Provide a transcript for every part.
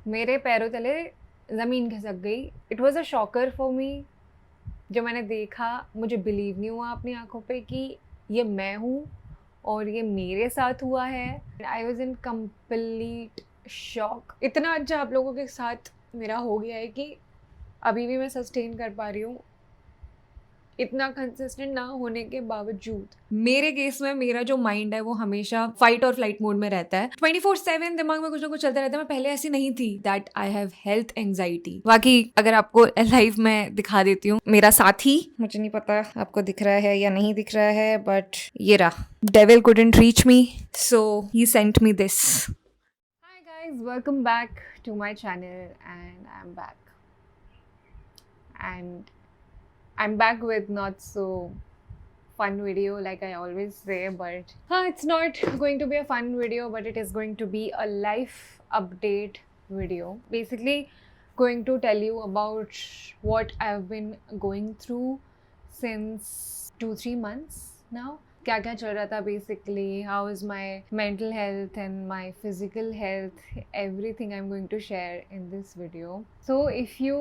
मेरे पैरों तले ज़मीन खिसक गई। It was a shocker for me. जो मैंने देखा मुझे बिलीव नहीं हुआ अपनी आँखों पे कि ये मैं हूँ और ये मेरे साथ हुआ है। I was in complete shock. इतना अच्छा आप लोगों के साथ मेरा हो गया है कि अभी भी मैं सस्टेन कर पा रही हूँ, इतना कंसिस्टेंट ना होने के बावजूद। मेरे केस में मेरा जो माइंड है वो हमेशा फाइट और फ्लाइट मोड में रहता है। 24/7 दिमाग में कुछ ना कुछ चलता रहता है। मैं पहले ऐसी नहीं थी that I have health anxiety. बाकी अगर आपको लाइव में दिखा देती हूँ मेरा साथी, मुझे नहीं पता आपको दिख रहा है या नहीं दिख रहा है, बट ये रहा। Devil couldn't reach me, so he sent me this. Hi guys, welcome back to my channel and I'm back. And I'm back with not so fun video like I always say, but it's not going to be a fun video, but it is going to be a life update video. Basically, going to tell you about what I've been going through since 2-3 months now. क्या क्या चल रहा था basically, how is my mental health and my physical health, everything I am going to share in this video. So if you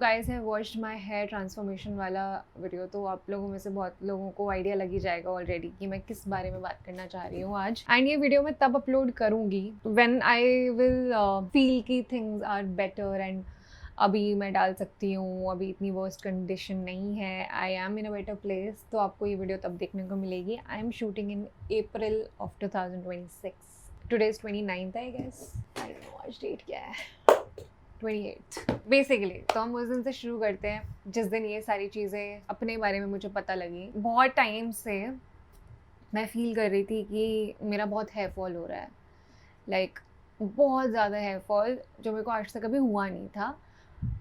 guys have watched my hair transformation वाला video तो आप लोगों में से बहुत लोगों को आइडिया लग ही जाएगा ऑलरेडी कि मैं किस बारे में बात करना चाह रही हूँ आज. एंड ये वीडियो मैं तब अपलोड करूँगी व्हेन आई विल फील कि थिंग्स आर बेटर एंड अभी मैं डाल सकती हूँ, अभी इतनी वर्स्ट कंडीशन नहीं है, I am in a better place. तो आपको ये वीडियो तब देखने को मिलेगी. I am shooting in April of 2026. Today is 29th I guess. I don't know आज डेट क्या है, 28th बेसिकली. तो हम उस दिन से शुरू करते हैं जिस दिन ये सारी चीज़ें अपने बारे में मुझे पता लगी. बहुत टाइम से मैं फील कर रही थी कि मेरा बहुत हेयर फॉल हो रहा है, लाइक बहुत ज़्यादा हेयर फॉल जो मेरे को आज तक कभी हुआ नहीं था.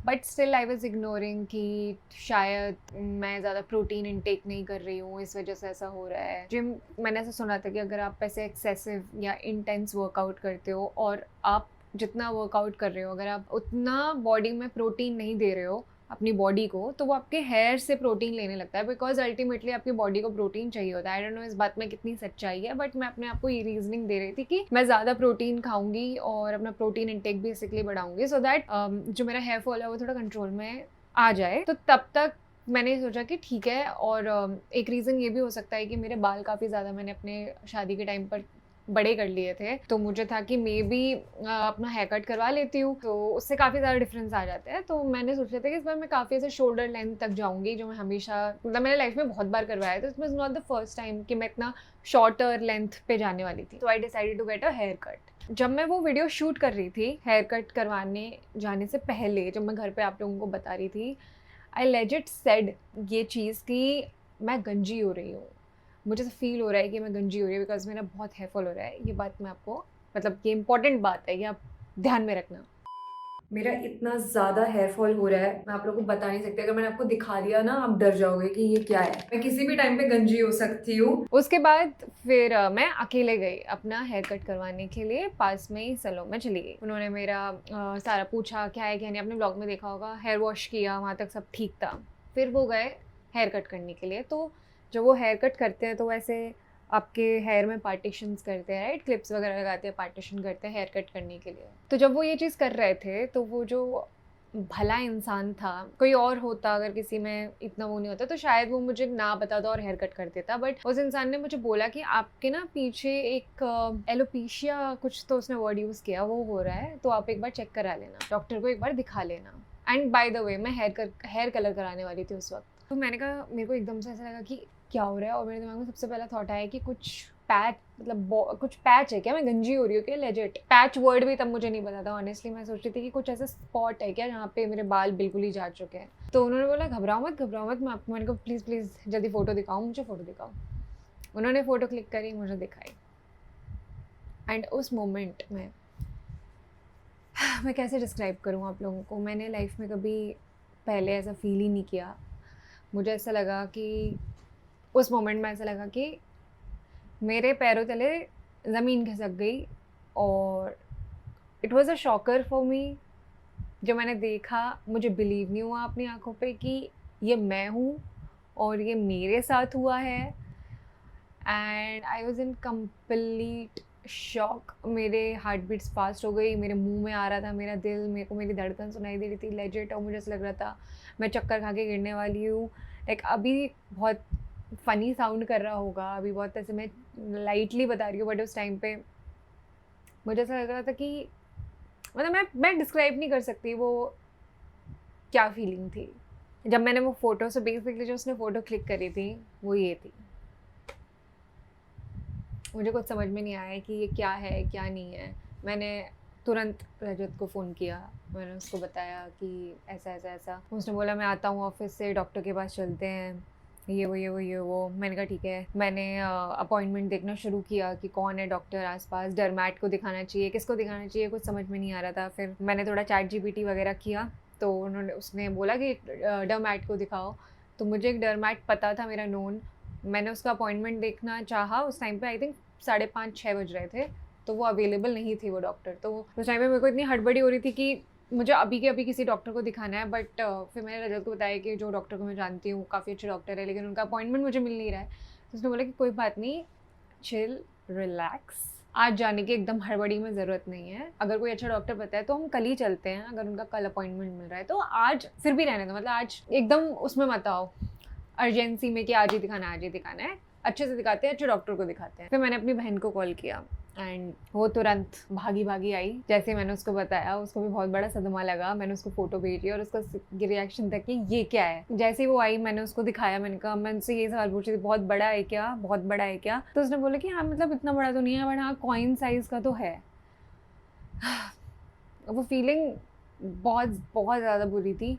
But still I was ignoring कि शायद मैं ज़्यादा प्रोटीन इनटेक नहीं कर रही हूँ, इस वजह से ऐसा हो रहा है. जिम मैंने ऐसा सुना था कि अगर आप ऐसे एक्सेसिव या इंटेंस वर्कआउट करते हो और आप जितना वर्कआउट कर रहे हो अगर आप उतना बॉडी में प्रोटीन नहीं दे रहे हो अपनी बॉडी को, तो वो आपके हेयर से प्रोटीन लेने लगता है, बिकॉज अल्टीमेटली आपकी बॉडी को प्रोटीन चाहिए होता है. आई डोंट नो इस बात में कितनी सच्चाई है, बट मैं अपने आप को ये रीजनिंग दे रही थी कि मैं ज़्यादा प्रोटीन खाऊंगी और अपना प्रोटीन इंटेक बेसिकली बढ़ाऊंगी सो दैट जो मेरा हेयर फॉल है वो थोड़ा कंट्रोल में आ जाए. तो तब तक मैंने सोचा कि ठीक है. और एक रीज़न ये भी हो सकता है कि मेरे बाल काफ़ी ज़्यादा मैंने अपने शादी के टाइम पर बड़े कर लिए थे, तो मुझे था कि मे बी अपना हेयर कट करवा लेती हूँ तो उससे काफ़ी ज़्यादा डिफरेंस आ जाता है. तो मैंने सोचा था कि इस बार मैं काफ़ी ऐसे शोल्डर लेंथ तक जाऊँगी, जो मैं हमेशा मतलब मैंने लाइफ में बहुत बार करवाया था. It was not the first time कि मैं इतना शॉर्टर लेंथ पे जाने वाली थी. तो I decided to get a haircut. जब मैं वो वीडियो शूट कर रही थी हेयर कट करवाने जाने से पहले, जब मैं घर पे आप लोगों को बता रही थी, आई लेजिट सेड ये चीज़ कि मैं गंजी हो रही हूँ, मुझे फील हो रहा है कि मैं गंजी हो रही हूँ बिकॉज मेरा बहुत हेयर फॉल हो रहा है. ये बात मैं आपको मतलब ये इंपॉर्टेंट बात है, ये आप ध्यान में रखना. मेरा इतना ज़्यादा हेयर फॉल हो रहा है मैं आप लोगों को बता नहीं सकती. अगर मैंने आपको दिखा दिया ना आप डर जाओगे कि ये क्या है. मैं किसी भी टाइम पे गंजी हो सकती हूँ. उसके बाद फिर मैं अकेले गई अपना हेयर कट करवाने के लिए. पास में ही सैलून में चली गई. उन्होंने मेरा सारा पूछा क्या है क्या नहीं. आपने ब्लॉग में देखा होगा, हेयर वॉश किया, वहाँ तक सब ठीक था. फिर वो गए हेयर कट करने के लिए. तो जब वो हेयर कट करते हैं तो वैसे आपके हेयर में पार्टीशंस करते हैं, राइट, क्लिप्स वगैरह लगाते हैं, पार्टीशन करते हैं हेयर कट करने के लिए. तो जब वो ये चीज़ कर रहे थे तो वो जो भला इंसान था, कोई और होता अगर किसी में इतना वो नहीं होता तो शायद वो मुझे ना बताता और हेयर कट कर देता. बट उस इंसान ने मुझे बोला कि आपके ना पीछे एक एलोपेशिया कुछ तो उसने वर्ड यूज़ किया वो हो रहा है, तो आप एक बार चेक करा लेना, डॉक्टर को एक बार दिखा लेना. एंड बाय द वे मैं हेयर कलर कराने वाली थी उस वक्त. तो मैंने कहा, मेरे को एकदम से ऐसा लगा कि क्या हो रहा है, और मेरे दिमाग में सबसे पहला थॉट आया कि कुछ पैच, मतलब कुछ पैच है क्या, मैं गंजी हो रही हूँ क्या. लेजिट पैच वर्ड भी तब मुझे नहीं पता था ऑनेस्टली. मैं सोच रही थी कि कुछ ऐसा स्पॉट है क्या जहाँ पे मेरे बाल बिल्कुल ही जा चुके हैं. तो उन्होंने बोला घबराओ मत घबराओ मत. मैं आपको, मैंने कहा प्लीज़ प्लीज़ जल्दी फ़ोटो दिखाओ मुझे, फ़ोटो दिखाओ. उन्होंने फ़ोटो क्लिक करी, मुझे दिखाई. एंड उस मोमेंट में मैं कैसे डिस्क्राइब करूँ आप लोगों को, मैंने लाइफ में कभी पहले ऐसा फील ही नहीं किया. मुझे ऐसा लगा कि उस मोमेंट में ऐसा लगा कि मेरे पैरों तले ज़मीन खिसक गई. और it was a shocker for me. जो मैंने देखा मुझे बिलीव नहीं हुआ अपनी आँखों पे कि ये मैं हूँ और ये मेरे साथ हुआ है. And I was in complete shock, मेरे हार्ट बीट्स फास्ट हो गई, मेरे मुंह में आ रहा था मेरा दिल, मेरे को मेरी धड़कन सुनाई दे रही थी लेजिट, और मुझे ऐसा लग रहा था मैं चक्कर खा के गिरने वाली हूँ। लाइक अभी बहुत फ़नी साउंड कर रहा होगा, अभी बहुत ऐसे मैं लाइटली बता रही हूँ, बट उस टाइम पे मुझे ऐसा लग रहा था कि मतलब मैं डिस्क्राइब नहीं कर सकती वो क्या फीलिंग थी। जब मैंने वो फ़ोटो से बेसिकली जो उसने फ़ोटो क्लिक करी थी वो ये थी। मुझे कुछ समझ में नहीं आया कि ये क्या है क्या नहीं है। मैंने तुरंत रजत को फ़ोन किया, मैंने उसको बताया कि ऐसा ऐसा ऐसा। उसने बोला मैं आता हूँ ऑफिस से, डॉक्टर के पास चलते हैं, ये वो। मैंने कहा ठीक है। मैंने अपॉइंटमेंट देखना शुरू किया कि कौन है डॉक्टर आसपास, डरमैट को दिखाना चाहिए, किसको दिखाना चाहिए, कुछ समझ में नहीं आ रहा था। फिर मैंने थोड़ा चैट जीपीटी वगैरह किया, तो उसने बोला कि डरमैट को दिखाओ। तो मुझे एक डरमैट पता था मेरा नोन, मैंने उसका अपॉइंटमेंट देखना चाहा। उस टाइम पे आई थिंक 5:30-6 बज रहे थे, तो वो अवेलेबल नहीं थी वो डॉक्टर। तो उस टाइम पे मेरे को इतनी हड़बड़ी हो रही थी कि मुझे अभी के अभी किसी डॉक्टर को दिखाना है। बट फिर मैंने रजत को बताया कि जो डॉक्टर को मैं जानती हूँ काफ़ी अच्छे डॉक्टर है, लेकिन उनका अपॉइंटमेंट मुझे मिल नहीं रहा है। तो उसने बोला कि कोई बात नहीं, चिल, रिलैक्स, आज जाने की एकदम हड़बड़ी में ज़रूरत नहीं है। अगर कोई अच्छा डॉक्टर पता है तो हम कल ही चलते हैं, अगर उनका कल अपॉइंटमेंट मिल रहा है तो आज फिर भी रहने दो, मतलब आज एकदम उसमें मत आओ अर्जेंसी में कि आज ही दिखाना है। अच्छे से दिखाते हैं, अच्छे डॉक्टर को दिखाते हैं। फिर मैंने अपनी बहन को कॉल किया एंड वो तुरंत भागी आई। जैसे मैंने उसको बताया, उसको भी बहुत बड़ा सदमा लगा। मैंने उसको फ़ोटो भेजी और उसका रिएक्शन था कि ये क्या है। जैसे ही वो आई मैंने उसको दिखाया, मैंने कहा, मैं उनसे ये सवाल पूछ रही थी, बहुत बड़ा है क्या? तो उसने बोला कि हाँ मतलब इतना बड़ा तो नहीं है, बट हाँ कॉइन साइज़ का तो है। वो फीलिंग बहुत बहुत ज़्यादा बुरी थी।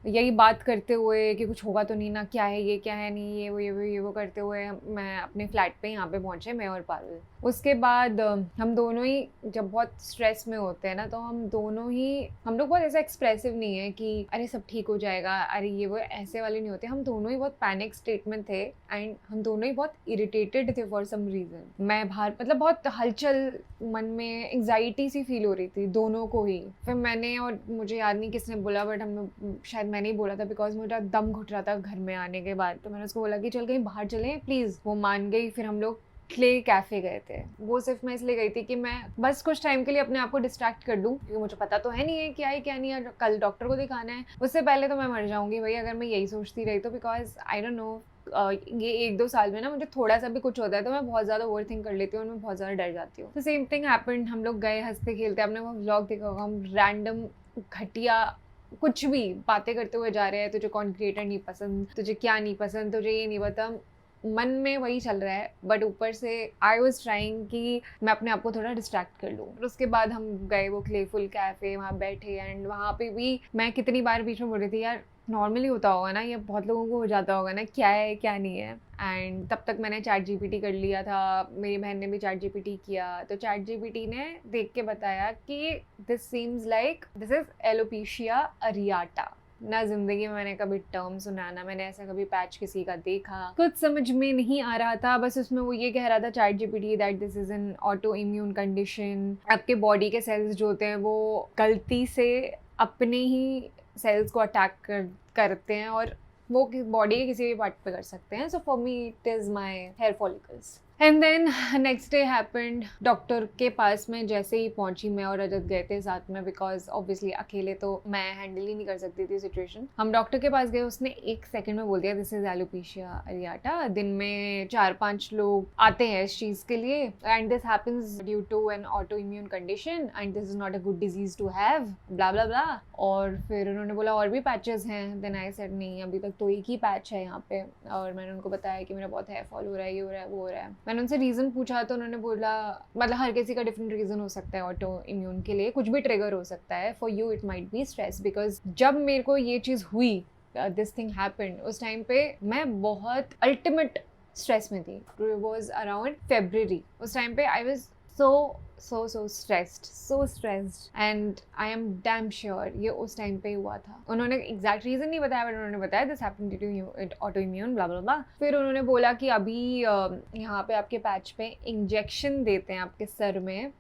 यही बात करते हुए कि कुछ होगा तो नहीं ना, क्या है ये, क्या है नहीं, ये वो करते हुए मैं अपने फ्लैट पे यहाँ पे पहुँचे, मैं और पारुल। उसके बाद हम दोनों ही जब बहुत स्ट्रेस में होते हैं ना, तो हम लोग बहुत ऐसा एक्सप्रेसिव नहीं है कि अरे सब ठीक हो जाएगा, अरे ये वो, ऐसे वाले नहीं होते। हम दोनों ही बहुत पैनिक स्टेट में थे एंड हम दोनों ही बहुत इरिटेटेड थे फॉर सम रीज़न। मैं बाहर मतलब बहुत हलचल, मन में एंग्जाइटी सी फील हो रही थी दोनों को ही। फिर मैंने, और मुझे याद नहीं किसने बोला, बट हम शायद मैंने ही बोला था, बिकॉज मेरा दम घुट रहा था घर में आने के बाद। तो मैंने उसको बोला कि चल कहीं बाहर चलें प्लीज़। वो मान गई। फिर हम लोग क्ले कैफ़े गए थे। वो सिर्फ मैं इसलिए गई थी कि मैं बस कुछ टाइम के लिए अपने आप को डिस्ट्रैक्ट कर दूँ, क्योंकि मुझे पता तो है नहीं है क्या है क्या नहीं है, कल डॉक्टर को दिखाना है, उससे पहले तो मैं मर जाऊंगी भाई अगर मैं यही सोचती रही तो। बिकॉज आई डोंट नो, ये 1-2 साल में ना मुझे थोड़ा सा भी कुछ होता है तो मैं बहुत ज़्यादा ओवर थिंक कर लेती हूँ और मैं बहुत ज़्यादा डर जाती हूँ। तो सेम थिंग हैपेंड। हम लोग गए हंसते खेलते, आपने वो व्लॉग देखा होगा, हम रैंडम घटिया कुछ भी बातें करते हुए जा रहे हैं। तुझे कौन क्रिएटर नहीं पसंद, तुझे क्या नहीं पसंद, तुझे ये नहीं पता, मन में वही चल रहा है। बट ऊपर से आई वॉज ट्राइंग कि मैं अपने आप को थोड़ा डिस्ट्रैक्ट कर लूँ। उसके बाद हम गए वो क्लेफुल कैफ़े, वहाँ बैठे एंड वहाँ पे भी मैं कितनी बार बीच में बोल रही थी यार नॉर्मली होता होगा ना, ये बहुत लोगों को हो जाता होगा ना, क्या है क्या नहीं है। एंड तब तक मैंने चैट जीपीटी कर लिया था, मेरी बहन ने भी चैट जीपीटी किया। तो चैट जीपीटी ने देख के बताया कि this seems like this is alopecia areata. ना जिंदगी में मैंने कभी टर्म सुना, ना मैंने ऐसा कभी पैच किसी का देखा, कुछ समझ में नहीं आ रहा था। बस उसमें वो ये कह रहा था chat GPT that this is an autoimmune condition. आपके बॉडी के सेल्स जो होते हैं वो गलती से अपने ही सेल्स को अटैक करते हैं और वो बॉडी के किसी भी पार्ट पे कर सकते हैं। So for me it is my hair follicles. And then next day happened. Doctor के पास में जैसे ही पहुंची, मैं और रजत गए थे साथ में, बिकॉज ऑब्वियसली अकेले तो मैं हैंडल ही नहीं कर सकती थी सिचुएशन। हम डॉक्टर के पास गए, उसने 1 सेकंड में बोल दिया दिस इज एलोपेशिया अरियाटा। दिन में 4-5 लोग आते हैं इस चीज़ के लिए and this happens due to an autoimmune condition and this is not a good disease to have, blah blah blah. और फिर उन्होंने बोला और भी पैचेस हैं। देन आई सेड नहीं, अभी तक तो एक ही पैच है यहाँ पे। और मैंने उनको बताया कि मेरा बहुत हेयर फॉल हो रहा है, ये हो रहा है, वो हो रहा है। मैंने उनसे रीज़न पूछा तो उन्होंने बोला मतलब हर किसी का डिफरेंट रीज़न हो सकता है ऑटो इम्यून के लिए, कुछ भी ट्रिगर हो सकता है। For you it might be stress. Because जब मेरे को ये चीज़ हुई, दिस थिंग हैपेंड, उस टाइम पे मैं बहुत अल्टीमेट स्ट्रेस में थी। It was around February। उस टाइम पे I was so stressed and I am damn sure ये उस टाइम पे हुआ था। उन्होंने एग्जैक्ट रीज़न नहीं बताया, बट उन्होंने बताया this happened due to autoimmune blah blah blah. फिर उन्होंने बोला कि अभी यहाँ पे आपके पैच पे इंजेक्शन देते हैं आपके सर में,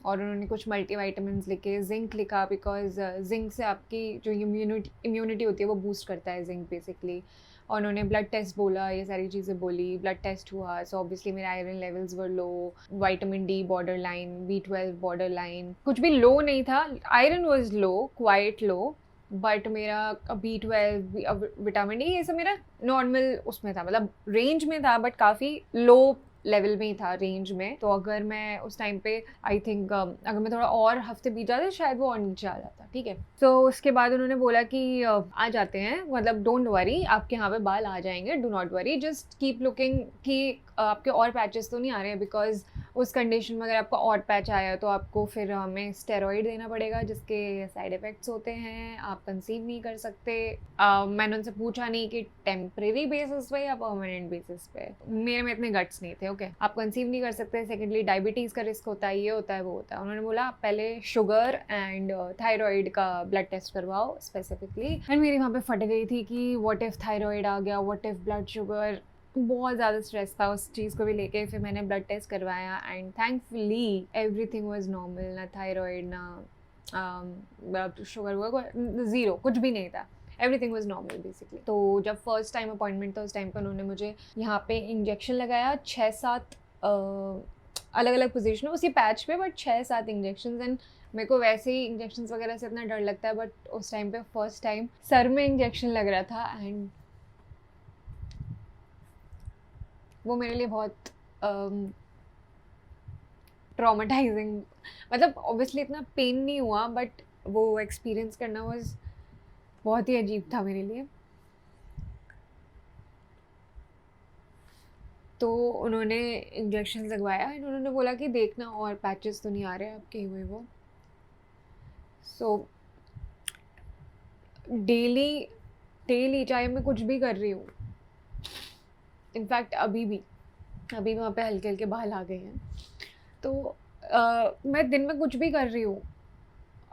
और उन्होंने कुछ मल्टीविटामिन्स लिखे, जिंक लिखा, बिकॉज जिंक से आपकी जो इम्यूनिटी होती है वो बूस्ट करता है जिंक बेसिकली। और उन्होंने ब्लड टेस्ट बोला, ये सारी चीज़ें बोली, ब्लड टेस्ट हुआ, सो ऑब्वियसली मेरे iron levels were low, vitamin D borderline, B12 borderline, कुछ भी लो नहीं था, iron was low, quite low, but मेरा B12 विटामिन डी ये सब मेरा नॉर्मल उसमें था, मतलब रेंज में था, बट काफ़ी लो लेवल में ही था, रेंज में। तो अगर मैं उस टाइम पे आई थिंक अगर मैं थोड़ा और हफ्ते बीत जाते शायद वो और नीचे आ जाता, ठीक है। तो उसके बाद उन्होंने बोला कि आ जाते हैं, मतलब डोंट वरी, आपके यहाँ पे बाल आ जाएंगे, do not worry, just keep looking कि आपके और पैचेस तो नहीं आ रहे हैं, बिकॉज उस कंडीशन में अगर आपका और पैच आया तो आपको फिर हमें स्टेरॉइड देना पड़ेगा जिसके साइड इफ़ेक्ट्स होते हैं, आप कंसीव नहीं कर सकते। मैंने उनसे पूछा नहीं कि टेम्परेरी बेसिस पे या परमानेंट बेसिस पे, मेरे में इतने गट्स नहीं थे, ओके। आप कंसीव नहीं कर सकते, सेकेंडली डायबिटीज़ का रिस्क होता है, ये होता है, वो होता है। उन्होंने बोला आप पहले शुगर एंड थायराइड का ब्लड टेस्ट करवाओ स्पेसिफिकली। एंड मेरी वहाँ पे फट गई थी कि व्हाट इफ़ थायराइड आ गया, व्हाट इफ़ ब्लड शुगर, बहुत ज़्यादा स्ट्रेस था उस चीज़ को भी लेके। फिर मैंने ब्लड टेस्ट करवाया and thankfully everything was normal, ना थायराइड ना शुगर हुआ, ज़ीरो, कुछ भी नहीं था, एवरीथिंग वाज नॉर्मल बेसिकली। तो जब फर्स्ट टाइम अपॉइंटमेंट था उस टाइम पर उन्होंने मुझे यहाँ पे इंजेक्शन लगाया 6-7 अलग अलग पोजीशन उसी पैच पे, बट 6-7 इंजेक्शन। एंड मेरे को वैसे ही इंजेक्शन वगैरह से इतना डर लगता है, बट उस टाइम पे फर्स्ट टाइम सर में इंजेक्शन लग रहा था एंड वो मेरे लिए बहुत ट्रॉमेटाइजिंग, मतलब ऑब्वियसली इतना पेन नहीं हुआ, बट वो एक्सपीरियंस करना वाज बहुत ही अजीब था मेरे लिए। तो उन्होंने इंजेक्शन लगवाया एंड उन्होंने बोला कि देखना और पैचेस तो नहीं आ रहे आपके हुए वो। सो डेली डेली चाहे मैं कुछ भी कर रही हूँ, इनफैक्ट अभी वहाँ पे हल्के हल्के बाल आ गए हैं, तो मैं दिन में कुछ भी कर रही हूँ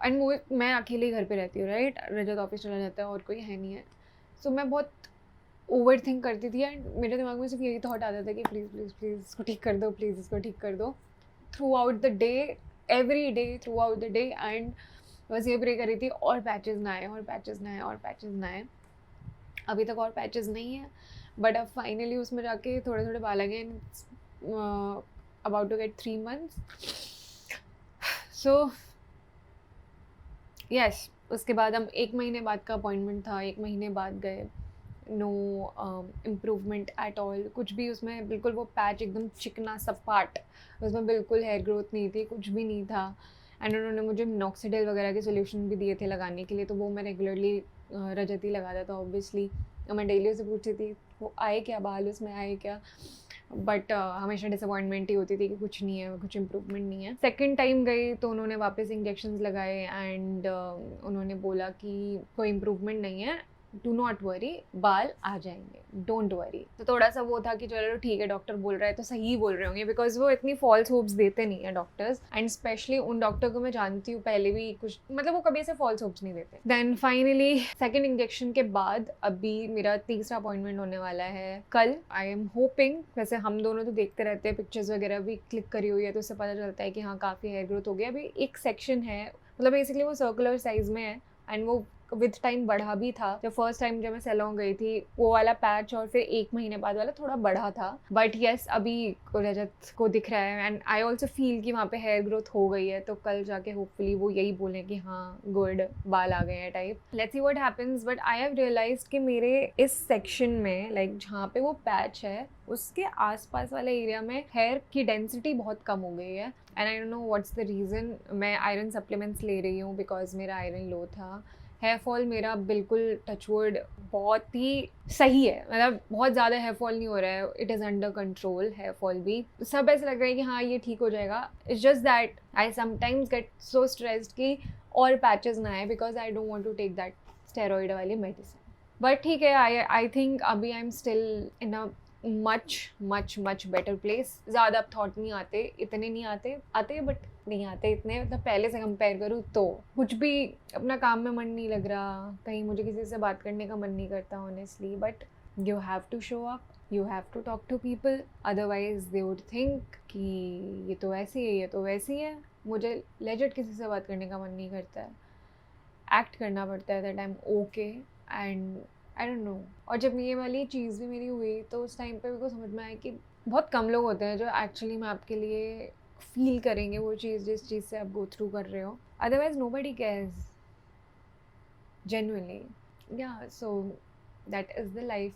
एंड मैं अकेले ही घर पे रहती हूँ, राइट, रजत ऑफिस चला जाता है और कोई है नहीं है। सो मैं बहुत ओवर थिंक करती थी एंड मेरे दिमाग में सिर्फ यही थॉट आता था कि प्लीज़ प्लीज़ प्लीज़ इसको ठीक कर दो, प्लीज़ इसको ठीक कर दो, through out the day, every day, through out the day. And बस ये प्रे कर रही थी और पैचेस ना आए, और पैचेस ना आए, और पैचेस ना आए। अभी तक और पैचेस नहीं है, बट अब फाइनली उसमें जाके थोड़े थोड़े बाल आ गए, about to get 3 months। So yes, उसके बाद हम 1 महीने बाद का अपॉइंटमेंट था, 1 महीने बाद गए, नो इम्प्रूवमेंट एट ऑल, कुछ भी उसमें, बिल्कुल वो पैच एकदम चिकना सपाट, उसमें बिल्कुल हेयर ग्रोथ नहीं थी, कुछ भी नहीं था। एंड उन्होंने मुझे मिनॉक्सिडिल वगैरह के सोल्यूशन भी दिए थे लगाने के लिए, तो वो मैं रेगुलरली रजत ही लगाता था ऑब्वियसली। मैं डेली उसे पूछती थी वो आए क्या, बाल उसमें आए क्या, बट हमेशा डिसअपॉइंटमेंट ही होती थी कि कुछ नहीं है, कुछ इम्प्रूवमेंट नहीं है। सेकेंड टाइम गई तो उन्होंने वापस इंजेक्शंस लगाए एंड उन्होंने बोला कि कोई इम्प्रूवमेंट नहीं है, डू नॉट वरी, बाल आ जाएंगे, डोंट वरी। तो थोड़ा सा वो था कि चलो ठीक है, डॉक्टर बोल रहा है तो सही बोल रहे होंगे, बिकॉज वो इतनी फॉल्स होप्स देते नहीं है डॉक्टर्स, एंड स्पेशली उन डॉक्टर को मैं जानती हूँ पहले भी कुछ, मतलब वो कभी ऐसे फॉल्स होप्स नहीं देते। देन फाइनली सेकेंड इंजेक्शन के बाद अभी मेरा तीसरा अपॉइंटमेंट होने वाला है कल। आई एम होपिंग, वैसे हम दोनों तो देखते रहते हैं, पिक्चर्स वगैरह भी क्लिक करी हुई है तो उससे पता चलता है कि हाँ काफ़ी हेयर ग्रोथ हो गया। अभी एक सेक्शन है, मतलब बेसिकली वो सर्कुलर साइज में है एंड वो विद टाइम बढ़ा भी था। जब फर्स्ट टाइम जब मैं सैलून गई थी वो वाला पैच और फिर 1 महीने बाद वाला थोड़ा बढ़ा था, बट यस अभी रजत को दिख रहा है एंड आई ऑल्सो फील कि वहाँ पे हेयर ग्रोथ हो गई है। तो कल जाके होपफुली वो यही बोलें कि हाँ गुड, बाल आ गए हैं type, let's see what happens. But I have realized कि मेरे इस सेक्शन में, लाइक जहाँ पे वो पैच है उसके आसपास वाले एरिया में हेयर की डेंसिटी बहुत कम हो गई है and I don't know what's the reason. मैं आयरन सप्लीमेंट्स ले रही हूँ बिकॉज मेरा आयरन लो था। हेयर फॉल मेरा बिल्कुल टचवुड बहुत ही सही है, मतलब बहुत ज़्यादा हेयर फॉल नहीं हो रहा है, it is under control. Hair fall भी सब ऐसे लग रहा है कि हाँ ये ठीक हो जाएगा। It's just that I sometimes get so stressed कि और पैचेस ना आए because I don't want to take that steroid वाली मेडिसिन। बट ठीक है, आई थिंक अभी I am still in a much much much better place. ज़्यादा अब थॉट नहीं आते, इतने नहीं आते बट नहीं आते इतने, मतलब पहले से कंपेयर करूँ तो। कुछ भी अपना काम में मन नहीं लग रहा, कहीं मुझे किसी से बात करने का मन नहीं करता honestly, but you have to show up, you have to talk to people, otherwise they would think कि ये तो ऐसी है, ये तो वैसी है। मुझे लेजिट किसी से बात करने का मन नहीं करता है, एक्ट करना पड़ता है that I am okay and I don't no. और जब ये वाली चीज़ भी मेरी हुई तो उस टाइम पे मेरे को समझ में आया कि बहुत कम लोग होते हैं जो एक्चुअली में आपके लिए फील करेंगे वो चीज़ जिस चीज़ से आप गो थ्रू कर रहे हो। Otherwise nobody cares genuinely. Yeah, so that is the life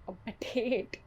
update.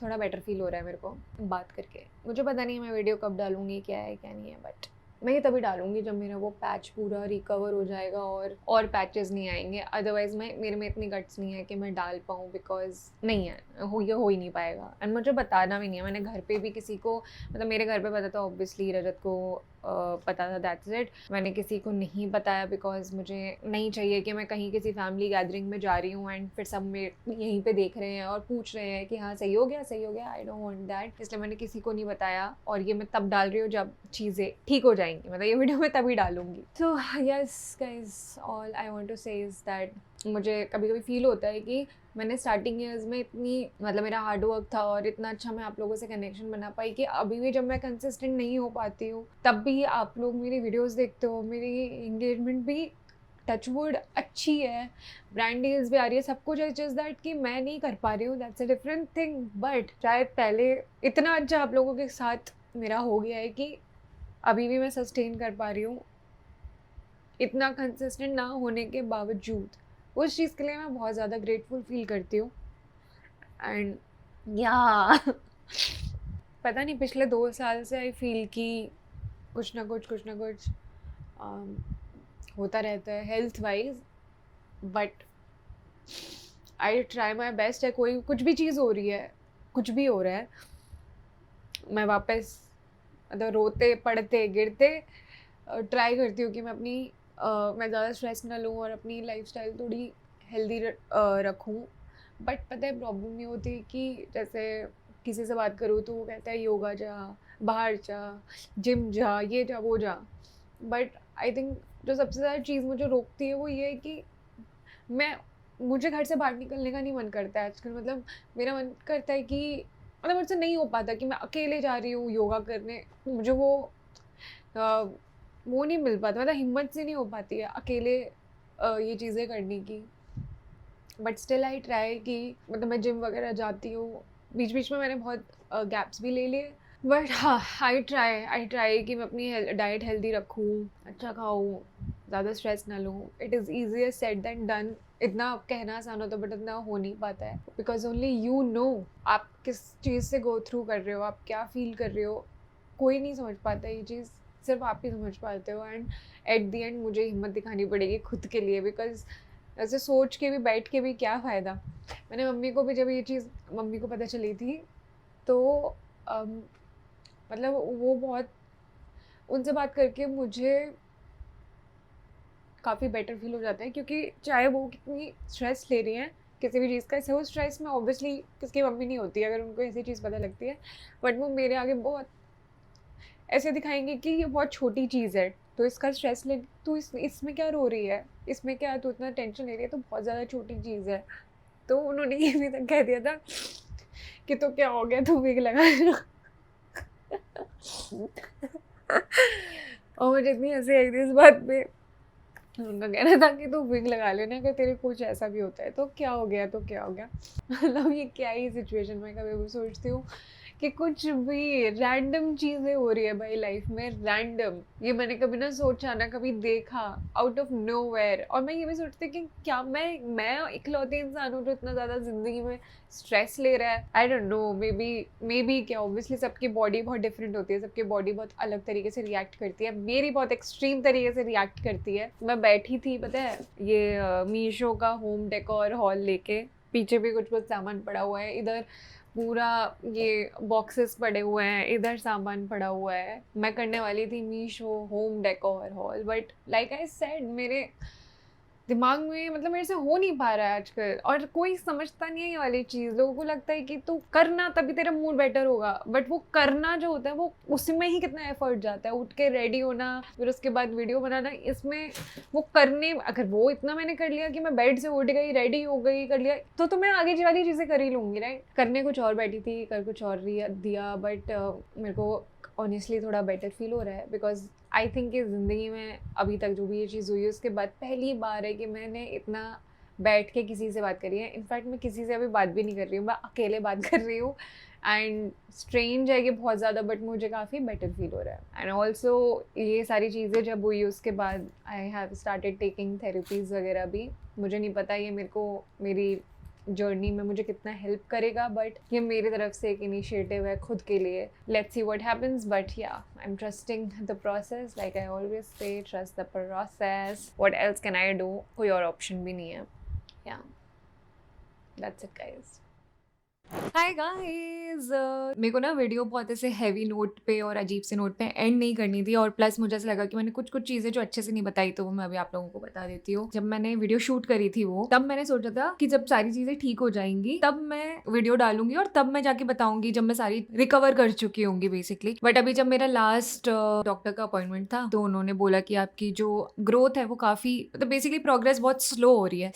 थोड़ा बेटर फील हो रहा है मेरे को बात करके। मुझे पता नहीं है मैं वीडियो कब डालूंगी, क्या है क्या नहीं है, बट मैं ये तभी डालूंगी जब मेरा वो पैच पूरा रिकवर हो जाएगा और पैचेस नहीं आएंगे। अदरवाइज मेरे में इतनी गट्स नहीं है कि मैं डाल पाऊँ, बिकॉज नहीं है, ये हो ही नहीं पाएगा। एंड मुझे बताना भी नहीं है। मैंने घर पे भी किसी को, मतलब मेरे घर पे पता था ऑब्वियसली, रजत को पता था, दैट्स इट। मैंने किसी को नहीं बताया बिकॉज मुझे नहीं चाहिए कि मैं कहीं किसी फैमिली गैदरिंग में जा रही हूँ एंड फिर सब मेरे यहीं पे देख रहे हैं और पूछ रहे हैं कि हाँ सही हो गया, सही हो गया। आई डोंट वांट दैट, इसलिए मैंने किसी को नहीं बताया। और ये मैं तब डाल रही हूँ जब चीज़ें ठीक हो जाएंगी, मतलब ये वीडियो मैं तभी डालूंगी। So yes guys, all I want to say is that मुझे कभी कभी फील होता है कि मैंने स्टार्टिंग ईयर्स में इतनी, मतलब मेरा हार्ड वर्क था और इतना अच्छा मैं आप लोगों से कनेक्शन बना पाई कि अभी भी जब मैं कंसिस्टेंट नहीं हो पाती हूँ तब भी आप लोग मेरी वीडियोस देखते हो, मेरी एंगेजमेंट भी टचवुड अच्छी है, ब्रांड डील्स भी आ रही है, सब कुछ है। जस्ट दैट कि मैं नहीं कर पा रही हूँ, that's a different thing. But शायद पहले इतना अच्छा आप लोगों के साथ मेरा हो गया है कि अभी भी मैं सस्टेन कर पा रही हूँ, इतना कंसिस्टेंट ना होने के बावजूद। उस चीज़ के लिए मैं बहुत ज़्यादा ग्रेटफुल फील करती हूँ। एंड या पता नहीं पिछले 2 साल से आई फील कि कुछ ना कुछ होता रहता है health wise, but I try my best है। कोई कुछ भी चीज़ हो रही है, कुछ भी हो रहा है, मैं वापस मतलब रोते पड़ते गिरते ट्राई करती हूँ कि मैं मैं ज़्यादा स्ट्रेस ना लूँ और अपनी लाइफस्टाइल थोड़ी हेल्दी रखूँ। बट पता है प्रॉब्लम ये होती है कि जैसे किसी से बात करूँ तो वो कहता है योगा जा, बाहर जा, जिम जा, ये जा वो जा। बट आई थिंक जो सबसे ज़्यादा चीज़ मुझे रोकती है वो ये है कि मुझे घर से बाहर निकलने का नहीं मन करता है आजकल। मतलब मेरा मन करता है कि मतलब मुझसे नहीं हो पाता कि मैं अकेले जा रही हूँ योगा करने, मुझे वो नहीं मिल पाता, मतलब हिम्मत से नहीं हो पाती है अकेले ये चीज़ें करने की। बट स्टिल आई ट्राई कि मतलब मैं जिम वगैरह जाती हूँ, बीच बीच में मैंने बहुत गैप्स भी ले लिए। बट हाँ, आई ट्राई कि मैं अपनी डाइट हेल्दी रखूँ, अच्छा खाऊँ, ज़्यादा स्ट्रेस ना लूँ। It is easier said than done. इतना कहना आसान होता है बट इतना हो नहीं पाता है, बिकॉज ओनली यू नो आप किस चीज़ से गो थ्रू कर रहे हो, आप क्या फील कर रहे हो। कोई नहीं समझ पाता ये चीज़, सिर्फ आप ही समझ पाते हो। एंड एट दी एंड मुझे हिम्मत दिखानी पड़ेगी खुद के लिए, बिकॉज ऐसे सोच के भी बैठ के भी क्या फ़ायदा। मैंने मम्मी को भी, जब ये चीज़ मम्मी को पता चली थी तो मतलब वो बहुत, उनसे बात करके मुझे काफ़ी बेटर फील हो जाता है, क्योंकि चाहे वो कितनी स्ट्रेस ले रही हैं किसी भी चीज़ का, ऐसे वो स्ट्रेस में ऑब्वियसली किसकी मम्मी नहीं होती अगर उनको ऐसी चीज़ पता लगती है। बट वो मेरे आगे बहुत ऐसे दिखाएंगे कि ये बहुत छोटी चीज़ है, तो इसका स्ट्रेस ले, तू इसमें क्या रो रही है, इसमें क्या तू इतना टेंशन ले रही है, तो बहुत ज़्यादा छोटी चीज़ है। तो उन्होंने ये भी तक कह दिया था कि तो क्या हो गया, तू विग लगा और मुझे इतनी हंसी आई थी इस बात पे। उनका कहना था कि तू विग लगा लेना, अगर तेरे कुछ ऐसा भी होता है तो क्या हो गया, तो क्या हो गया। मतलब ये क्या ही सिचुएशन, मैं कभी भी सोचती हूँ कि कुछ भी रैंडम चीज़ें हो रही है भाई लाइफ में, रैंडम। ये मैंने कभी ना सोचा ना कभी देखा, आउट ऑफ नोवेयर। और मैं ये भी सोचती हूँ कि क्या मैं इकलौती इंसान हूँ जो इतना ज़्यादा ज़िंदगी में स्ट्रेस ले रहा है। आई डोंट नो, मे बी क्या, ऑब्वियसली सबकी बॉडी बहुत डिफरेंट होती है, सबकी बॉडी बहुत अलग तरीके से रिएक्ट करती है। मेरी बहुत एक्सट्रीम तरीके से रिएक्ट करती है। मैं बैठी थी पता है ये मीशो का होम डेकोर हॉल लेके, पीछे भी कुछ सामान पड़ा हुआ है, इधर पूरा ये बॉक्सेस पड़े हुए हैं, इधर सामान पड़ा हुआ है। मैं करने वाली थी Meesho home decor hall, but like I said मेरे दिमाग में, मतलब मेरे से हो नहीं पा रहा है आजकल। और कोई समझता नहीं है ये वाली चीज़। लोगों को लगता है कि तू करना तभी तेरा मूड बेटर होगा, बट वो करना जो होता है वो उसमें ही कितना एफर्ट जाता है, उठ के रेडी होना, फिर उसके बाद वीडियो बनाना, इसमें वो करने, अगर वो इतना मैंने कर लिया कि मैं बेड से उठ गई, रेडी हो गई, कर लिया, तो मैं आगे वाली चीज़ें कर ही लूँगी राइट। करने कुछ और बैठी थी, कर कुछ और दिया, बट मेरे को ऑनेस्टली थोड़ा बेटर फील हो रहा है, बिकॉज आई थिंक कि ज़िंदगी में अभी तक जो भी ये चीज़ हुई है उसके बाद पहली बार है कि मैंने इतना बैठ के किसी से बात करी है. इनफैक्ट मैं किसी से अभी बात भी नहीं कर रही हूँ, मैं अकेले बात कर रही हूँ. एंड स्ट्रेंज है कि बहुत ज़्यादा, बट मुझे काफ़ी बेटर फील हो रहा है. एंड ऑल्सो ये सारी चीज़ें जब हुई उसके बाद I have started taking therapies वगैरह भी. मुझे नहीं पता ये मेरे को मेरी जर्नी में मुझे कितना हेल्प करेगा, बट ये मेरी तरफ से एक इनिशिएटिव है खुद के लिए. Let's see what happens, but yeah I am trusting the process. Like I always say, trust the process. What else can I do? कोई और ऑप्शन भी नहीं है. Yeah that's it guys. Hi guys, मेरे को ना वीडियो बहुत ऐसे हैवी नोट पे और अजीब से नोट पे एंड नहीं करनी थी, और प्लस मुझे ऐसा लगा कि मैंने कुछ चीज़ें जो अच्छे से नहीं बताई तो वो मैं अभी आप लोगों को बता देती हूँ. जब मैंने वीडियो शूट करी थी वो, तब मैंने सोचा था कि जब सारी चीज़ें ठीक हो जाएंगी तब मैं वीडियो डालूंगी और तब मैं जाके बताऊंगी जब मैं सारी रिकवर कर चुकी होंगी बेसिकली. बट अभी जब मेरा लास्ट डॉक्टर का अपॉइंटमेंट था तो उन्होंने बोला कि आपकी जो ग्रोथ है वो काफ़ी, मतलब बेसिकली प्रोग्रेस बहुत स्लो हो रही है.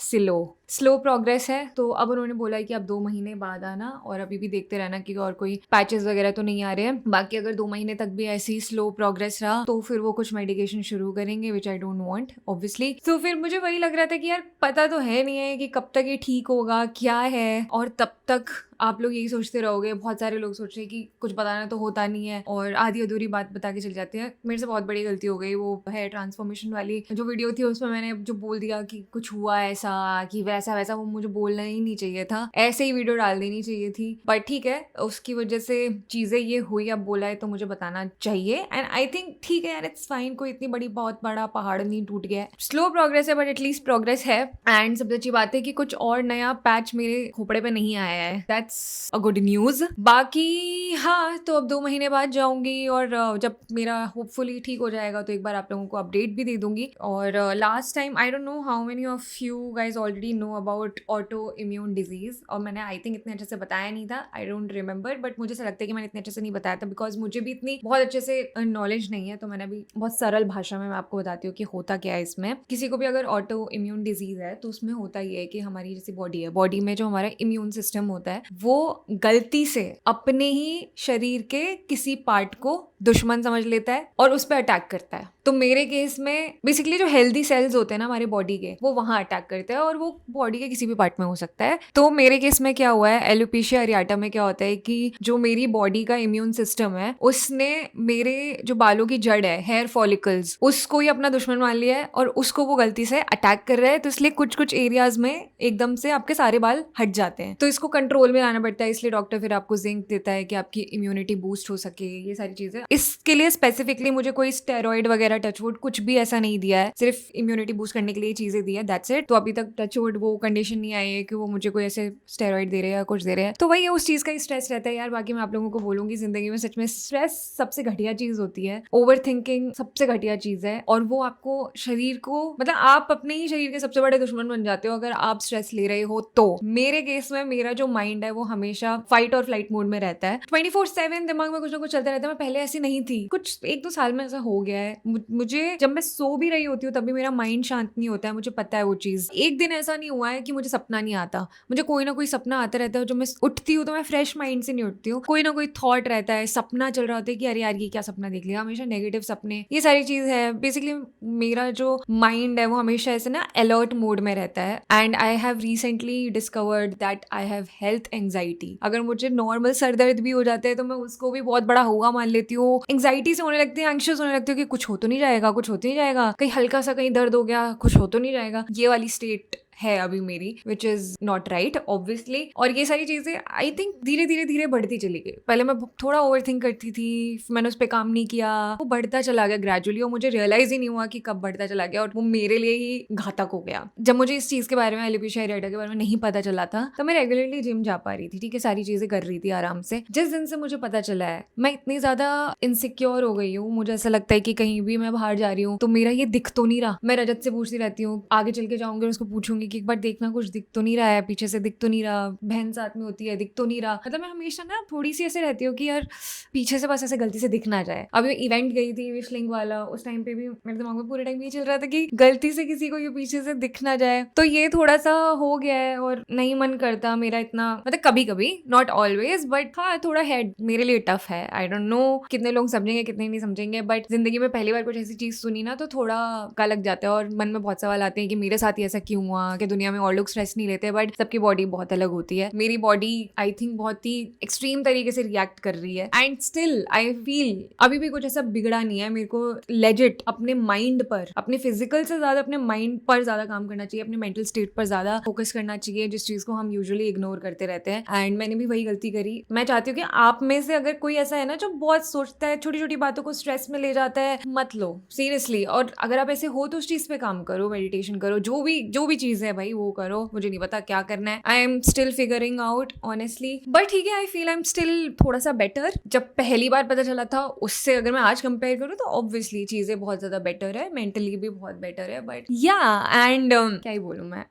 स्लो प्रोग्रेस है. तो अब उन्होंने बोला कि अब 2 महीने बाद आना और अभी भी देखते रहना कि और कोई पैचेस वगैरह तो नहीं आ रहे हैं. बाकी अगर 2 महीने तक भी ऐसी स्लो प्रोग्रेस रहा तो फिर वो कुछ मेडिकेशन शुरू करेंगे, विच आई डोंट वांट ऑब्वियसली. तो फिर मुझे वही लग रहा था कि यार पता तो है नहीं है कि कब तक ये ठीक होगा, क्या है, और तब तक आप लोग यही सोचते रहोगे. बहुत सारे लोग सोच रहे हैं कि कुछ बताना तो होता नहीं है और आधी अधूरी बात बता के चल जाते हैं. मेरे से बहुत बड़ी गलती हो गई. वो हेयर ट्रांसफॉर्मेशन वाली जो वीडियो थी उसमें मैंने जो बोल दिया कि कुछ हुआ ऐसा कि वैसा वैसा, वो मुझे बोलना ही नहीं चाहिए था. ऐसे ही वीडियो डाल देनी चाहिए थी. बट ठीक है, उसकी वजह से चीज़ें ये हुई, अब बोला है तो मुझे बताना चाहिए. एंड आई थिंक ठीक है यार, इट्स फाइन. कोई इतनी बहुत बड़ा पहाड़ नहीं टूट गया है. स्लो प्रोग्रेस है बट एटलीस्ट प्रोग्रेस है. एंड सबसे अच्छी बात है कि कुछ और नया पैच मेरे खोपड़े पे नहीं आया है. That's a good news. बाकी हाँ, तो अब 2 महीने बाद जाऊंगी और जब मेरा होपफुली ठीक हो जाएगा तो एक बार आप लोगों को अपडेट भी दे दूंगी. और last time I don't know how many of you guys already know about auto immune disease, और मैंने आई थिंक इतने अच्छे से बताया नहीं था. आई डोंट रिमेंबर, बट मुझे ऐसा लगता है कि मैंने इतने अच्छे से नहीं बताया था बिकॉज मुझे भी इतनी बहुत अच्छे से नॉलेज नहीं है. तो मैंने अभी बहुत सरल भाषा में मैं आपको बताती हूँ कि होता क्या है इसमें. किसी को भी अगर ऑटो इम्यून डिजीज है तो उसमें होता ये है कि हमारी जैसी बॉडी है, बॉडी में जो हमारा इम्यून सिस्टम होता है वो गलती से अपने ही शरीर के किसी पार्ट को दुश्मन समझ लेता है और उस पर अटैक करता है. तो मेरे केस में बेसिकली जो हेल्दी सेल्स होते हैं ना हमारे बॉडी के, वो वहां अटैक करते हैं और वो बॉडी के किसी भी पार्ट में हो सकता है. तो मेरे केस में क्या हुआ है, एलोपेशिया अरियाटा में क्या होता है कि जो मेरी बॉडी का इम्यून सिस्टम है उसने मेरे जो बालों की जड़ है, हेयर फॉलिकल्स, उसको ही अपना दुश्मन मान लिया है और उसको वो गलती से अटैक कर रहा है. तो इसलिए कुछ एरियाज में एकदम से आपके सारे बाल हट जाते हैं. तो इसको कंट्रोल में लाना पड़ता है. इसलिए डॉक्टर फिर आपको जिंक देता है कि आपकी इम्यूनिटी बूस्ट हो सके, ये सारी चीजें. इसके लिए स्पेसिफिकली मुझे कोई स्टेरॉइड वगैरह टचवुड कुछ भी ऐसा नहीं दिया है, सिर्फ इम्यूनिटी बूस्ट करने के लिए चीजें दी है, दैट्स इट. तो अभी तक टचवुड वो कंडीशन नहीं आई है कि वो मुझे कोई ऐसे स्टेरॉइड दे रहे हैं या कुछ दे रहे हैं. तो वही है, उस चीज का ही स्ट्रेस रहता है यार. बाकी मैं आप लोगों को बोलूंगी, जिंदगी में सच में स्ट्रेस सबसे घटिया चीज होती है. ओवर थिंकिंग सबसे घटिया चीज है और वो आपको शरीर को, मतलब आप अपने ही शरीर के सबसे बड़े दुश्मन बन जाते हो अगर आप स्ट्रेस ले रहे हो. तो मेरे केस में मेरा जो माइंड है वो हमेशा फाइट और फ्लाइट मोड में रहता है. 24/7 दिमाग में कुछ ना कुछ चलता रहता है. मैं पहले ऐसी नहीं थी, कुछ 1-2 साल में ऐसा हो गया है. मुझे जब मैं सो भी रही होती हूँ तभी मेरा माइंड शांत नहीं होता है. मुझे पता है वो चीज. एक दिन ऐसा नहीं हुआ है कि मुझे सपना नहीं आता. मुझे कोई ना कोई सपना आता रहता है. जब मैं उठती हूँ तो मैं फ्रेश माइंड से नहीं उठती हूँ. कोई ना कोई थॉट रहता है, सपना चल रहा होता है कि अरे यार ये क्या सपना देख लिया. हमेशा नेगेटिव सपने, ये सारी चीज है. बेसिकली मेरा जो माइंड है वो हमेशा ऐसे ना अलर्ट मोड में रहता है. And I have recently discovered that I have health anxiety. अगर मुझे नॉर्मल सर दर्द भी हो जाता है तो मैं उसको भी बहुत बड़ा हुआ मान लेती हूँ. एंजाइटी से होने लगती है, एंग्शियस होने लगती हूँ कि कुछ हो तो नहीं जाएगा, कुछ हो तो नहीं जाएगा, कहीं हल्का सा कहीं दर्द हो गया, कुछ हो तो नहीं जाएगा. ये वाली स्टेट है अभी मेरी, which is not right obviously. और ये सारी चीजें आई थिंक धीरे धीरे बढ़ती चली गई. पहले मैं थोड़ा ओवर थिंक करती थी, मैंने उस पर काम नहीं किया, वो बढ़ता चला गया ग्रेजुअली और मुझे रियलाइज ही नहीं हुआ कि कब बढ़ता चला गया और वो मेरे लिए ही घातक हो गया. जब मुझे इस चीज के बारे में, एलोपेशिया अरियाटा के बारे में नहीं पता चला था तो मैं रेगुलरली जिम जा पा रही थी, ठीक है, सारी चीजें कर रही थी आराम से. जिस दिन से मुझे पता चला है मैं इतनी ज्यादा इनसिक्योर हो गई हूँ. मुझे ऐसा लगता है कि कहीं भी मैं बाहर जा रही हूँ तो मेरा ये दिख तो नहीं रहा. मैं रजत से पूछती रहती हूँ, आगे चल के जाऊंगी और उसको पूछूंगी नहीं कि एक बार देखना कुछ दिख तो नहीं रहा है, पीछे से दिख तो नहीं रहा, बहन साथ में होती है दिख तो नहीं रहा। मतलब मैं हमेशा ना थोड़ी सी ऐसे रहती हूँ कि यार पीछे से बस ऐसे गलती से दिख ना जाए। अभी इवेंट गई थी विशलिंग वाला, उस टाइम पे भी मेरे दिमाग में पूरे टाइम ये चल रहा था कि गलती से किसी को ये पीछे से दिख ना जाए। तो ये थोड़ा सा हो गया है और नहीं मन करता मेरा इतना, मतलब कभी कभी, नॉट ऑलवेज, बट हाँ थोड़ा है मेरे लिए टफ है। आई डोंट नो कितने लोग समझेंगे कितने नहीं समझेंगे, बट जिंदगी में पहली बार कुछ ऐसी चीज सुनी ना तो थोड़ा का लग जाता है और मन में बहुत सवाल आते हैं कि मेरे साथ ही ऐसा क्यों हुआ, कि दुनिया में और लोग स्ट्रेस नहीं लेते, बट सबकी बॉडी बहुत अलग होती है। मेरी बॉडी आई थिंक बहुत ही एक्सट्रीम तरीके से रिएक्ट कर रही है एंड स्टिल आई फील अभी भी कुछ ऐसा बिगड़ा नहीं है। मेरे को लेजिट अपने माइंड पर, अपने फिजिकल से ज्यादा अपने माइंड पर ज्यादा काम करना चाहिए, अपने मेंटल स्टेट पर ज्यादा फोकस करना चाहिए, जिस चीज को हम यूजुअली इग्नोर करते रहते हैं। एंड मैंने भी वही गलती करी। मैं चाहती हूँ कि आप में से अगर कोई ऐसा है ना जो बहुत सोचता है, छोटी छोटी बातों को स्ट्रेस में ले जाता है, मत लो सीरियसली। और अगर आप ऐसे हो तो उस चीज पे काम करो, मेडिटेशन करो, जो भी चीज है भाई वो करो। मुझे नहीं पता क्या करना है, I am still figuring out honestly, but ठीक है, I feel I am still थोड़ा सा बेटर। जब पहली बार पता चला था उससे अगर मैं आज कंपेयर करूँ तो ऑब्वियसली चीजें बहुत ज्यादा बेटर है, मेंटली भी बहुत बेटर है। बट या एंड क्या ही बोलूँ मैं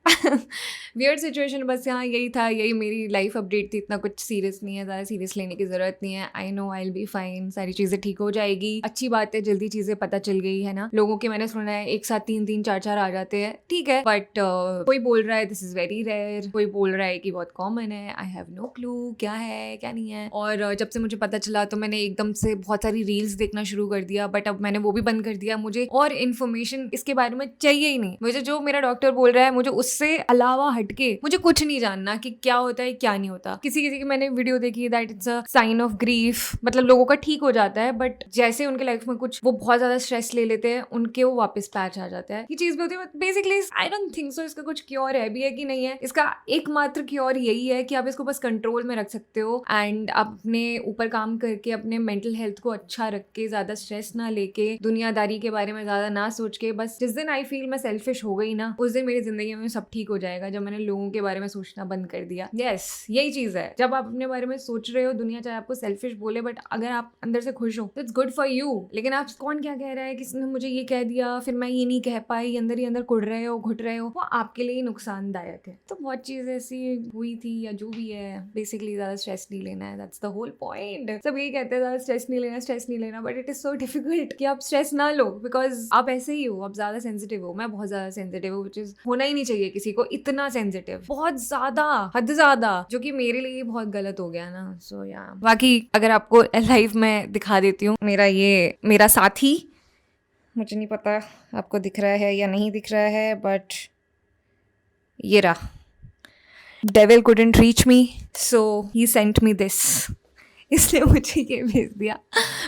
वियर्ड सिचुएशन, बस यहाँ यही था, यही मेरी लाइफ अपडेट थी। इतना कुछ सीरियस नहीं है, ज़्यादा सीरियस लेने की जरूरत नहीं है। I know I will be fine, सारी चीज़ें ठीक हो जाएगी। अच्छी बात है, जल्दी चीज़ें पता चल गई है ना। लोगों के मैंने सुना है एक साथ 3-3 4-4 आ जाते हैं, ठीक है, बट कोई बोल रहा है दिस इज़ वेरी रेयर, कोई बोल रहा है कि बहुत कॉमन है। आई हैव नो क्लू क्या है क्या नहीं है। और जब से मुझे पता चला तो मैंने एकदम से बहुत सारी रील्स देखना शुरू कर दिया, बट अब मैंने वो भी बंद कर दिया। मुझे और इन्फॉर्मेशन इसके बारे में चाहिए ही नहीं। मुझे जो मेरा डॉक्टर बोल रहा है, मुझे उससे अलावा हटके मुझे कुछ नहीं जानना कि क्या होता है क्या नहीं होता। किसी की मैंने वीडियो देखी that it's a sign of grief, मतलब लोगों का ठीक हो जाता है, बट जैसे उनके लाइफ में कुछ वो बहुत ज्यादा स्ट्रेस ले लेते हैं, उनके वो वापस पैच आ जाता है। ये चीज भी होती है basically. I don't think so इसका कुछ क्योर है भी है कि नहीं है। इसका एकमात्र क्योर यही है कि आप इसको बस कंट्रोल में रख सकते हो एंड अपने ऊपर काम करके, अपने मेंटल हेल्थ को अच्छा रख के, ज्यादा स्ट्रेस ना लेके, दुनियादारी के बारे में ज्यादा ना सोच के, बस जिस दिन आई फील मैं सेल्फिश हो गई ना, उस दिन मेरी जिंदगी में सब ठीक हो जाएगा। जब मैंने लोगों के बारे में सोचना बंद कर दिया। यस, यही चीज है। जब आप अपने बारे में सोच रहे हो, दुनिया चाहे आपको सेल्फिश बोले, बट अगर आप अंदर से खुश हो तो इट्स गुड फॉर यू। लेकिन आप कौन क्या कह रहा है, किसी ने मुझे ये कह दिया, फिर मैं ये नहीं कह पाई, अंदर ही अंदर कुड़ रहे हो, घुट रहे हो, वो आपके लिए नुकसानदायक है। तो बहुत चीज ऐसी हुई थी या जो भी है, बेसिकली ज्यादा स्ट्रेस नहीं लेना है, दैट्स द होल पॉइंट। सब यही कहते हैं ज्यादा स्ट्रेस नहीं लेना, स्ट्रेस नहीं लेना, but it is so difficult कि आप स्ट्रेस ना लो, बिकॉज आप ऐसे ही हो, आप ज्यादा सेंसिटिव हो। मैं बहुत ज्यादा सेंसिटिव हूँ, विच इज होना ही नहीं चाहिए किसी को इतना सेंसिटिव, बहुत ज्यादा, हद ज्यादा, जो कि मेरे लिए बहुत गलत हो गया ना। सो या बाकी अगर आपको लाइफ में दिखा देती हूँ मेरा साथी, मुझे नहीं पता आपको दिख रहा है या नहीं दिख रहा है, बट ये रहा। Devil couldn't reach me, so he sent me this. इसलिए मुझे ये भेज दिया।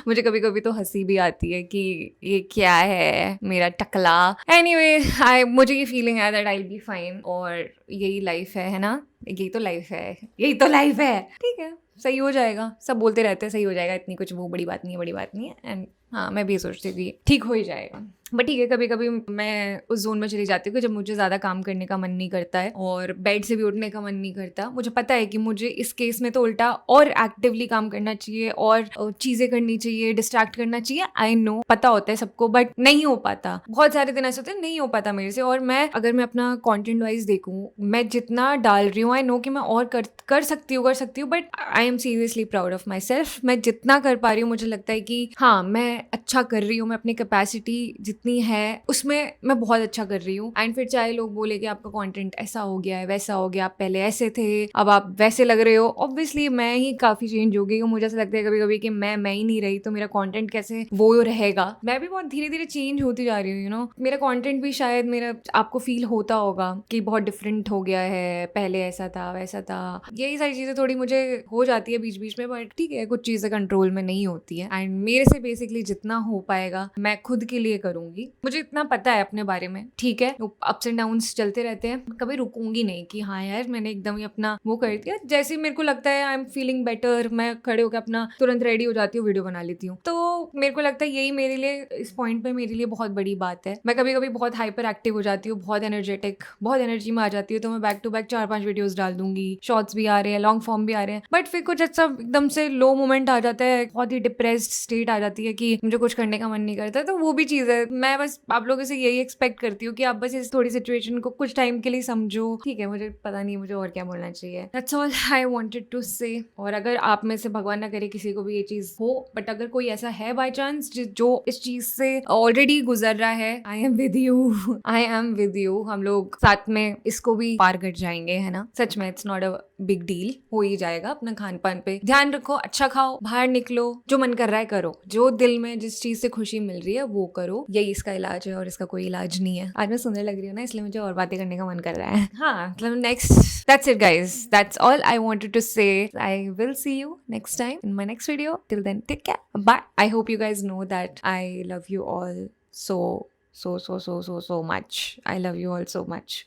मुझे कभी कभी तो हंसी भी आती है कि ये क्या है मेरा टकला। एनीवे, मुझे ये फीलिंग है that I will be fine, और यही लाइफ है ना, यही तो लाइफ है, यही तो लाइफ है, ठीक है, सही हो जाएगा। सब बोलते रहते हैं सही हो जाएगा, इतनी कुछ वो बड़ी बात नहीं है, बड़ी बात नहीं है। एंड हाँ, मैं भी सोचती थी ठीक हो ही जाएगा, बट ठीक है, कभी कभी मैं उस जोन में चली जाती हूँ कि जब मुझे ज़्यादा काम करने का मन नहीं करता है और बेड से भी उठने का मन नहीं करता। मुझे पता है कि मुझे इस केस में तो उल्टा और एक्टिवली काम करना चाहिए और चीज़ें करनी चाहिए, डिस्ट्रैक्ट करना चाहिए। आई नो, पता होता है सबको, बट नहीं हो पाता। बहुत सारे दिन ऐसे होते हैं नहीं हो पाता मेरे से। और मैं अगर मैं अपना कॉन्टेंट वाइज देखूँ, मैं जितना डाल रही हूँ, आई नो कि मैं और कर सकती हूँ, but I am seriously proud of my self. मैं जितना कर पा रही हूँ, मुझे लगता है कि हाँ, मैं अच्छा कर रही हूँ, मैं अपनी कैपेसिटी जितनी है उसमें मैं बहुत अच्छा कर रही हूँ। एंड फिर चाहे लोग बोले कि आपका कंटेंट ऐसा हो गया है, वैसा हो गया, आप पहले ऐसे थे, अब आप वैसे लग रहे हो, ऑब्वियसली मैं ही काफी चेंज हो गई हूँ। मुझे ऐसा लगता है कभी कभी कि मैं ही नहीं रही तो मेरा कंटेंट कैसे वो रहेगा। मैं भी बहुत धीरे धीरे चेंज होती जा रही हूँ, यू नो। मेरा कंटेंट भी शायद मेरा आपको फील होता होगा कि बहुत डिफरेंट हो गया है, पहले ऐसा था वैसा था। यही सारी चीजें थोड़ी मुझे हो जाती है बीच बीच में, बट ठीक है, कुछ चीजें कंट्रोल में नहीं होती है। एंड मेरे से बेसिकली जितना हो पाएगा मैं खुद के लिए करूंगी। मुझे इतना पता है अपने बारे में, ठीक है, अप्स एंड डाउन्स चलते रहते हैं, कभी रुकूंगी नहीं कि हाँ यार मैंने एकदम ही अपना वो कर दिया। जैसे मेरे को लगता है आई एम फीलिंग बेटर, मैं खड़े होकर अपना तुरंत रेडी हो जाती हूँ, वीडियो बना लेती हूँ। तो मेरे को लगता है यही मेरे लिए इस पॉइंट पे मेरे लिए बहुत बड़ी बात है। मैं कभी कभी बहुत हाइपर एक्टिव हो जाती हूँ, बहुत एनर्जेटिक, बहुत एनर्जी में आ जाती हूँ, तो मैं बैक टू बैक 4-5 वीडियोस डाल दूंगी, शॉर्ट्स भी आ रहे हैं, लॉन्ग फॉर्म भी आ रहे हैं। बट फिर कुछ अच्छा एकदम से लो मोमेंट आ जाता है, बहुत ही डिप्रेस्ड स्टेट आ जाती है कि मुझे कुछ करने का मन नहीं करता। तो वो भी चीज है, मैं बस आप लोगों से यही एक्सपेक्ट करती हूँ कि आप बस इस थोड़ी सिचुएशन को कुछ टाइम के लिए समझो, ठीक है। मुझे पता नहीं मुझे और क्या बोलना चाहिए। That's all I wanted to say. और अगर आप में से भगवान ना करे किसी को भी ये चीज हो, बट अगर कोई ऐसा है बाय चांस जो इस चीज से ऑलरेडी गुजर रहा है, I am with you, I am with you. हम लोग साथ में इसको भी पार कर जाएंगे, है ना। सच में it's not a big deal, हो ही जाएगा। अपना खान पान पे ध्यान रखो, अच्छा खाओ, बाहर निकलो, जो मन कर रहा है करो, जो दिल में जिस चीज से खुशी मिल रही है वो करो। यही इसका इलाज है और इसका कोई इलाज नहीं है। आज मैं सुंदर लग रही हूँ ना, इसलिए मुझे और बातें करने का मन कर रहा है। हाँ, मतलब next, that's it guys, that's all I wanted to say. I will see you next time in my next video. Till then take care, bye. I hope you guys know that I love you all so much. I love you all so much.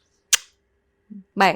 Bye.